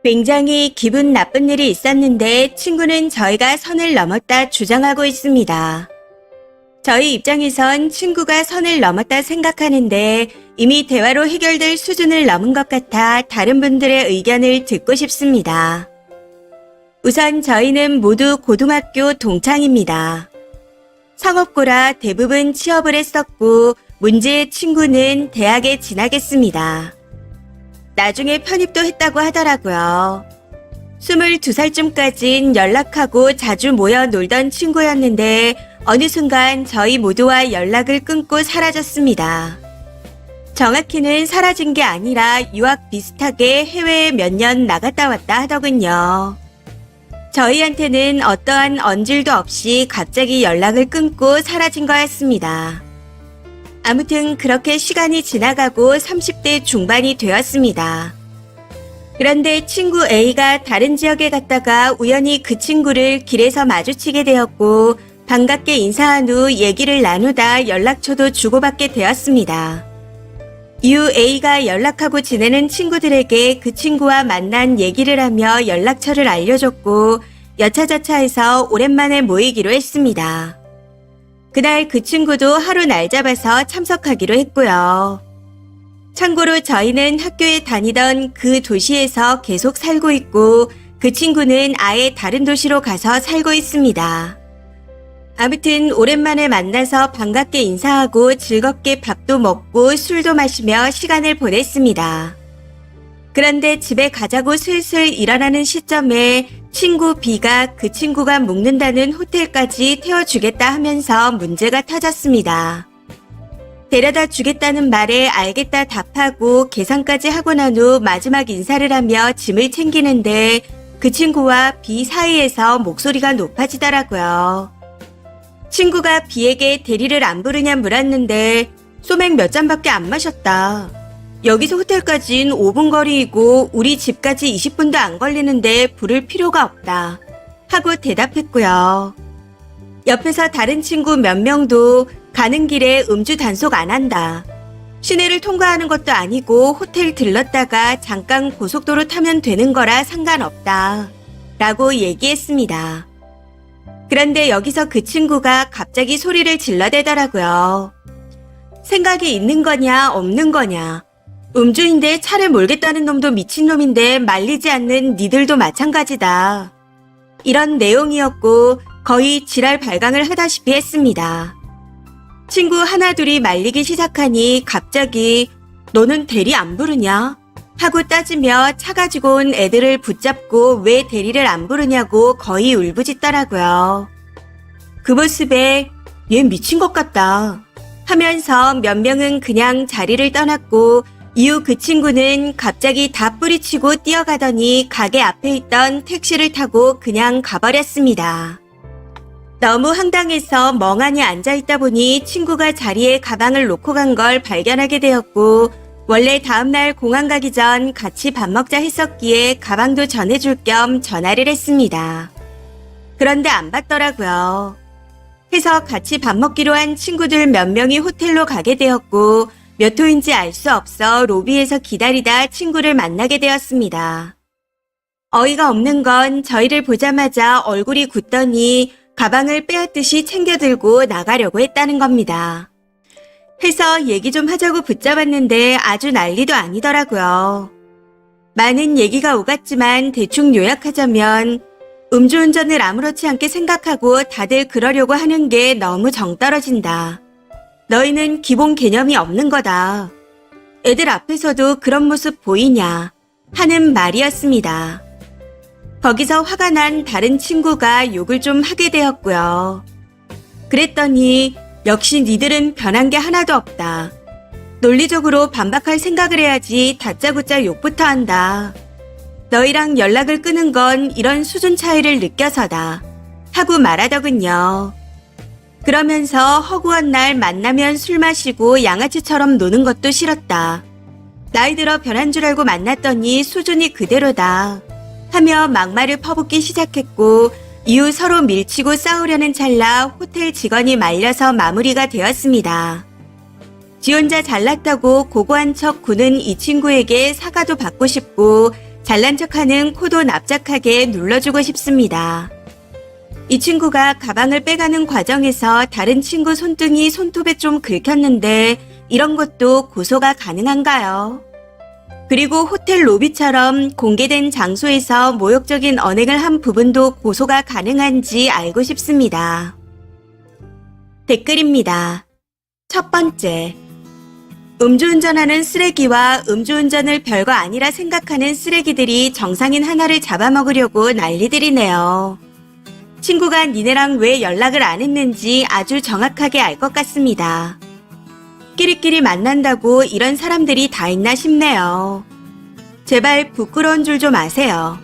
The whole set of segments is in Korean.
굉장히 기분 나쁜 일이 있었는데 친구는 저희가 선을 넘었다 주장하고 있습니다. 저희 입장에선 친구가 선을 넘었다 생각하는데 이미 대화로 해결될 수준을 넘은 것 같아 다른 분들의 의견을 듣고 싶습니다. 우선 저희는 모두 고등학교 동창입니다. 상업고라 대부분 취업을 했었고 문제의 친구는 대학에 진학했습니다. 나중에 편입도 했다고 하더라고요. 22살쯤까진 연락하고 자주 모여 놀던 친구였는데 어느 순간 저희 모두와 연락을 끊고 사라졌습니다. 정확히는 사라진 게 아니라 유학 비슷하게 해외에 몇 년 나갔다 왔다 하더군요. 저희한테는 어떠한 언질도 없이 갑자기 연락을 끊고 사라진 거였습니다. 아무튼 그렇게 시간이 지나가고 30대 중반이 되었습니다. 그런데 친구 A가 다른 지역에 갔다가 우연히 그 친구를 길에서 마주치게 되었고 반갑게 인사한 후 얘기를 나누다 연락처도 주고받게 되었습니다. 이후 A가 연락하고 지내는 친구들에게 그 친구와 만난 얘기를 하며 연락처를 알려줬고 여차저차해서 오랜만에 모이기로 했습니다. 그날 그 친구도 하루 날 잡아서 참석하기로 했고요. 참고로 저희는 학교에 다니던 그 도시에서 계속 살고 있고 그 친구는 아예 다른 도시로 가서 살고 있습니다. 아무튼 오랜만에 만나서 반갑게 인사하고 즐겁게 밥도 먹고 술도 마시며 시간을 보냈습니다. 그런데 집에 가자고 슬슬 일어나는 시점에 친구 B가 그 친구가 묵는다는 호텔까지 태워주겠다 하면서 문제가 터졌습니다. 데려다 주겠다는 말에 알겠다 답하고 계산까지 하고 난 후 마지막 인사를 하며 짐을 챙기는데 그 친구와 B 사이에서 목소리가 높아지더라고요. 친구가 B에게 대리를 안 부르냐 물었는데 소맥 몇 잔밖에 안 마셨다. 여기서 호텔까진 5분 거리이고 우리 집까지 20분도 안 걸리는데 부를 필요가 없다 하고 대답했고요. 옆에서 다른 친구 몇 명도 가는 길에 음주 단속 안 한다. 시내를 통과하는 것도 아니고 호텔 들렀다가 잠깐 고속도로 타면 되는 거라 상관없다 라고 얘기했습니다. 그런데 여기서 그 친구가 갑자기 소리를 질러대더라고요. 생각이 있는 거냐 없는 거냐. 음주인데 차를 몰겠다는 놈도 미친놈인데 말리지 않는 니들도 마찬가지다. 이런 내용이었고 거의 지랄 발광을 하다시피 했습니다. 친구 하나둘이 말리기 시작하니 갑자기 너는 대리 안 부르냐? 하고 따지며 차 가지고 온 애들을 붙잡고 왜 대리를 안 부르냐고 거의 울부짖더라고요. 그 모습에 얘 미친 것 같다 하면서 몇 명은 그냥 자리를 떠났고 이후 그 친구는 갑자기 다 뿌리치고 뛰어가더니 가게 앞에 있던 택시를 타고 그냥 가버렸습니다. 너무 황당해서 멍하니 앉아있다 보니 친구가 자리에 가방을 놓고 간 걸 발견하게 되었고 원래 다음날 공항 가기 전 같이 밥 먹자 했었기에 가방도 전해줄 겸 전화를 했습니다. 그런데 안 받더라고요. 해서 같이 밥 먹기로 한 친구들 몇 명이 호텔로 가게 되었고 몇 호인지 알 수 없어 로비에서 기다리다 친구를 만나게 되었습니다. 어이가 없는 건 저희를 보자마자 얼굴이 굳더니 가방을 빼앗듯이 챙겨들고 나가려고 했다는 겁니다. 해서 얘기 좀 하자고 붙잡았는데 아주 난리도 아니더라고요. 많은 얘기가 오갔지만 대충 요약하자면 음주운전을 아무렇지 않게 생각하고 다들 그러려고 하는 게 너무 정 떨어진다. 너희는 기본 개념이 없는 거다. 애들 앞에서도 그런 모습 보이냐 하는 말이었습니다. 거기서 화가 난 다른 친구가 욕을 좀 하게 되었고요. 그랬더니 역시 니들은 변한 게 하나도 없다. 논리적으로 반박할 생각을 해야지 다짜고짜 욕부터 한다. 너희랑 연락을 끊은 건 이런 수준 차이를 느껴서다 하고 말하더군요. 그러면서 허구한 날 만나면 술 마시고 양아치처럼 노는 것도 싫었다. 나이 들어 변한 줄 알고 만났더니 수준이 그대로다 하며 막말을 퍼붓기 시작했고 이후 서로 밀치고 싸우려는 찰나 호텔 직원이 말려서 마무리가 되었습니다. 지 혼자 잘났다고 고고한 척 구는 이 친구에게 사과도 받고 싶고 잘난 척하는 코도 납작하게 눌러주고 싶습니다. 이 친구가 가방을 빼가는 과정에서 다른 친구 손등이 손톱에 좀 긁혔는데 이런 것도 고소가 가능한가요? 그리고 호텔 로비처럼 공개된 장소에서 모욕적인 언행을 한 부분도 고소가 가능한지 알고 싶습니다. 댓글입니다. 첫 번째. 음주운전하는 쓰레기와 음주운전을 별거 아니라 생각하는 쓰레기들이 정상인 하나를 잡아먹으려고 난리들이네요. 친구가 니네랑 왜 연락을 안 했는지 아주 정확하게 알 것 같습니다. 끼리끼리 만난다고 이런 사람들이 다 있나 싶네요. 제발 부끄러운 줄 좀 아세요.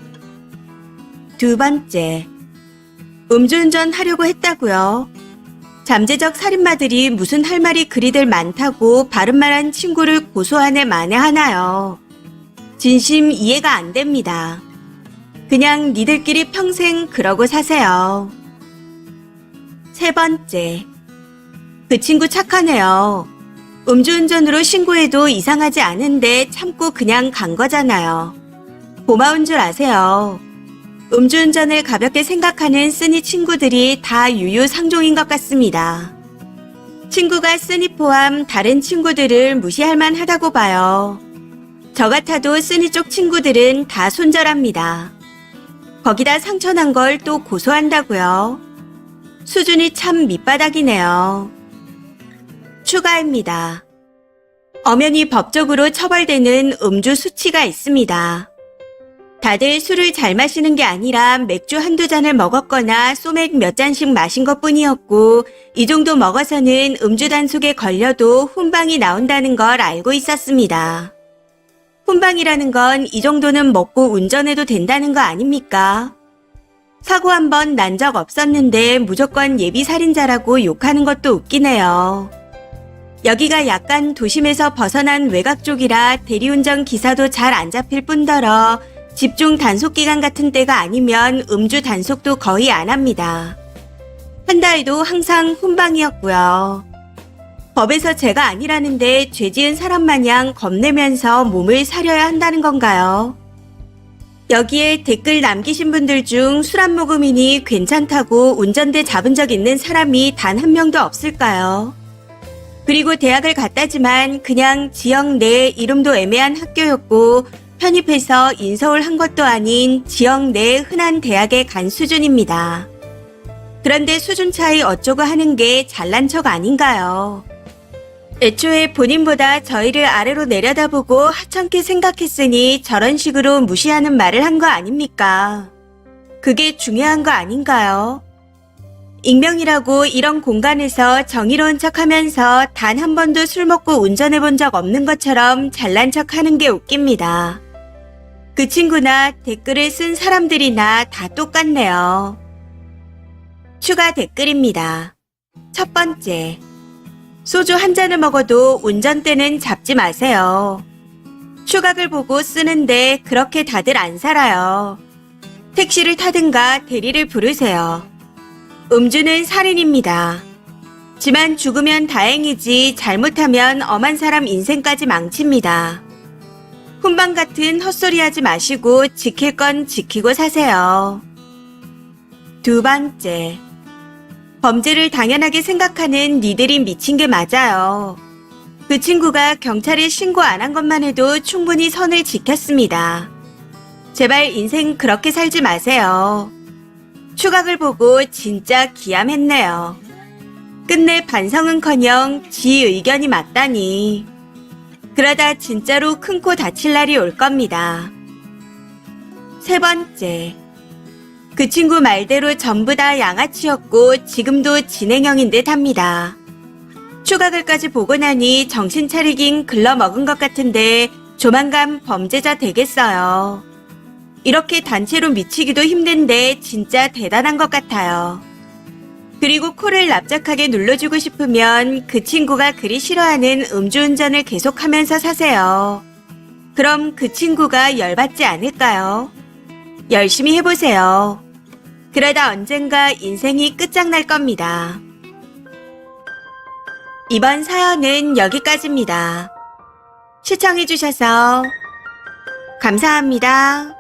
두 번째. 음주운전 하려고 했다고요? 잠재적 살인마들이 무슨 할 말이 그리들 많다고 바른말한 친구를 고소한 애 만회하나요? 진심 이해가 안 됩니다. 그냥 니들끼리 평생 그러고 사세요. 세 번째. 그 친구 착하네요. 음주운전으로 신고해도 이상하지 않은데 참고 그냥 간 거잖아요. 고마운 줄 아세요. 음주운전을 가볍게 생각하는 쓰니 친구들이 다 유유상종인 것 같습니다. 친구가 쓰니 포함 다른 친구들을 무시할 만하다고 봐요. 저 같아도 쓰니 쪽 친구들은 다 손절합니다. 거기다 상처난 걸 또 고소한다고요. 수준이 참 밑바닥이네요. 추가입니다. 엄연히 법적으로 처벌되는 음주 수치가 있습니다. 다들 술을 잘 마시는 게 아니라 맥주 한두 잔을 먹었거나 소맥 몇 잔씩 마신 것뿐이었고 이 정도 먹어서는 음주 단속에 걸려도 훈방이 나온다는 걸 알고 있었습니다. 훈방이라는 건 이 정도는 먹고 운전해도 된다는 거 아닙니까? 사고 한 번 난 적 없었는데 무조건 예비살인자라고 욕하는 것도 웃기네요. 여기가 약간 도심에서 벗어난 외곽 쪽이라 대리운전 기사도 잘 안 잡힐 뿐더러 집중 단속기간 같은 때가 아니면 음주 단속도 거의 안 합니다. 한다 해도 항상 훈방이었고요. 법에서 죄가 아니라는데 죄 지은 사람 마냥 겁내면서 몸을 사려야 한다는 건가요? 여기에 댓글 남기신 분들 중 술 한 모금이니 괜찮다고 운전대 잡은 적 있는 사람이 단 한 명도 없을까요? 그리고 대학을 갔다지만 그냥 지역 내 이름도 애매한 학교였고 편입해서 인서울 한 것도 아닌 지역 내 흔한 대학에 간 수준입니다. 그런데 수준 차이 어쩌고 하는 게 잘난 척 아닌가요? 애초에 본인보다 저희를 아래로 내려다보고 하찮게 생각했으니 저런 식으로 무시하는 말을 한 거 아닙니까? 그게 중요한 거 아닌가요? 익명이라고 이런 공간에서 정의로운 척하면서 단 한 번도 술 먹고 운전해 본 적 없는 것처럼 잘난 척하는 게 웃깁니다. 그 친구나 댓글을 쓴 사람들이나 다 똑같네요. 추가 댓글입니다. 첫 번째. 소주 한 잔을 먹어도 운전대는 잡지 마세요. 추각을 보고 쓰는데 그렇게 다들 안 살아요. 택시를 타든가 대리를 부르세요. 음주는 살인입니다. 지만 죽으면 다행이지 잘못하면 엄한 사람 인생까지 망칩니다. 훈방 같은 헛소리 하지 마시고 지킬 건 지키고 사세요. 두 번째. 범죄를 당연하게 생각하는 니들이 미친 게 맞아요. 그 친구가 경찰에 신고 안 한 것만 해도 충분히 선을 지켰습니다. 제발 인생 그렇게 살지 마세요. 추각을 보고 진짜 기함했네요. 끝내 반성은커녕 지 의견이 맞다니. 그러다 진짜로 큰 코 다칠 날이 올 겁니다. 세 번째. 그 친구 말대로 전부 다 양아치였고 지금도 진행형인 듯 합니다. 추각을까지 보고 나니 정신 차리긴 글러먹은 것 같은데 조만간 범죄자 되겠어요. 이렇게 단체로 미치기도 힘든데 진짜 대단한 것 같아요. 그리고 코를 납작하게 눌러주고 싶으면 그 친구가 그리 싫어하는 음주운전을 계속하면서 사세요. 그럼 그 친구가 열받지 않을까요? 열심히 해보세요. 그러다 언젠가 인생이 끝장날 겁니다. 이번 사연은 여기까지입니다. 시청해주셔서 감사합니다.